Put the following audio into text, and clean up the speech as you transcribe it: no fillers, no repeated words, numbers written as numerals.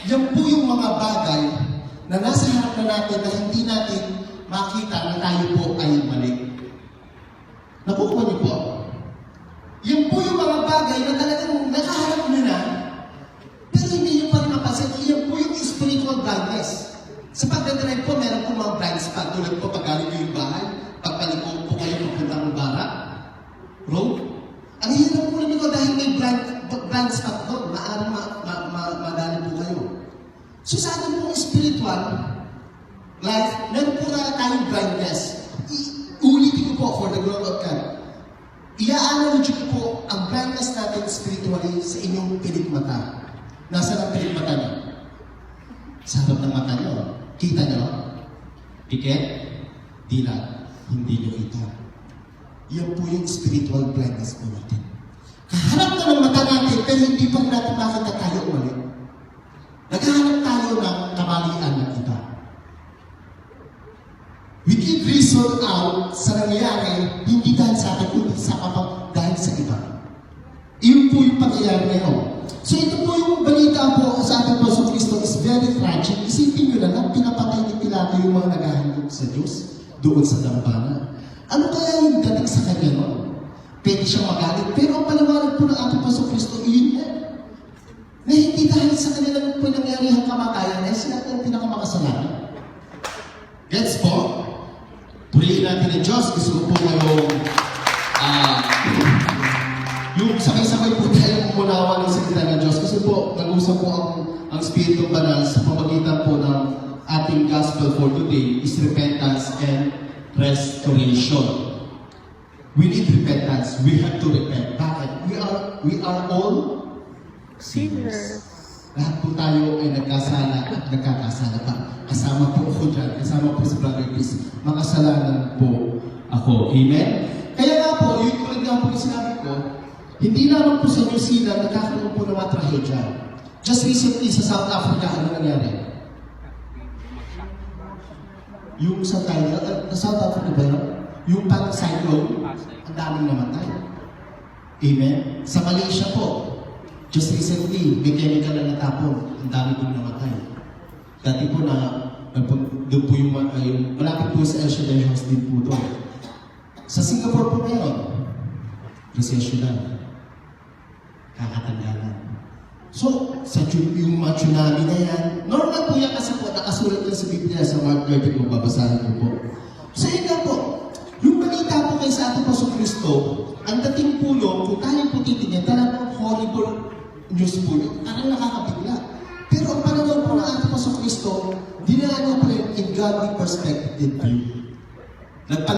Yan po yung mga bagay na nasa harap na natin na hindi natin makita na tayo po ay mali. Nakukuha niyo po? Yan po yung mga bagay na talagang nakaharap nyo na, pero hindi nyo pa rin mapasin. Yan po yung spiritual blindness. Sa pagdadrive po, meron po mga blind spot. Tulad po, pag galing nyo yung bahay, pagpaliko po kayo papuntang barak, road. Ang hirap po namin ko dahil may blind spot doon. Maaaring madali po kayo. So sa atin pong spiritual life, meron po na tayong blindness. Ulitin ko po for the glory of God. Ia-analogy ko po ang blindness natin spiritually sa inyong pilikmata. Nasaan ang pilikmata niyo? Sa harap ng mata niyo. Kita niyo? Pikit? Dila. Hindi niyo kita. Yan po yung spiritual blindness po natin. Kaharap na ng mata natin, pero hindi pa natin makita tayo ulit. Naghahanap tayo ng kamalian na kita. We give reason out sa nangyayari, hindi dahil sa atin, kundi sa kapag dahil sa iba. Iyon po yung pangyayari ngayon. So ito po yung balita po sa ating Pastor Cristo is very tragic. Isipin nyo lang, pinapatay ni Pilato yung mga naghahanap sa Diyos doon sa dambana. Ano kaya yung dating sa kanya no? Pwede siyang magalit. Pero ang paliwanag po ng ating Pastor Cristo, iyon yan. Na hindi dahil sa kanilang pinangyarihang kamatayan, ay sila ang pinakamakasalanan. Gets po? Purihin natin ang Diyos. Gusto ko po ngayong yung sabay-sabay po tayo umunawa ng salita ng Diyos. Kasi po, nag-usap po ang Espiritu Banal sa pamagitan po ng ating gospel for today is repentance and restoration. We need repentance. We have to repent. Bakit? We are all sinners. Lahat po tayo ay nagkasala at nagkakasala pa. Kasama po ako dyan. Kasama po si Brother Chris. Makasalanan po ako. Amen? Kaya nga po, yung kulit nga po sinabi ko, hindi naman po sa New Zealand nagkakaroon po ng mga trahedya. Just recently sa South Africa, ano nangyari? Yung sa Thailand, South Africa ba yun? Yung parang cyclone, ang daming namatay. Amen? Sa Malaysia po, just recently, may chemical na natapon. Ang dami pong namatay. Dati po doon po yung malapit po sa El Shaddai House din po doon. Sa Singapore po ngayon, recession na. Kakatanggalan. So, yung mga tsunami na yan, normal po yan kasi po, nakasulat yan sa Biblia sa Mark 30 kung babasahin ko po. So, yun nga po, yung balita po kay sa ating Pastor Cristo, ang dating po no, kung tayo po titignan, talagang horrible news po yun. Parang nakakabigla. Pero ang pananaw po ng ating Pastor Cristo, dinala niya po rin in godly perspective view.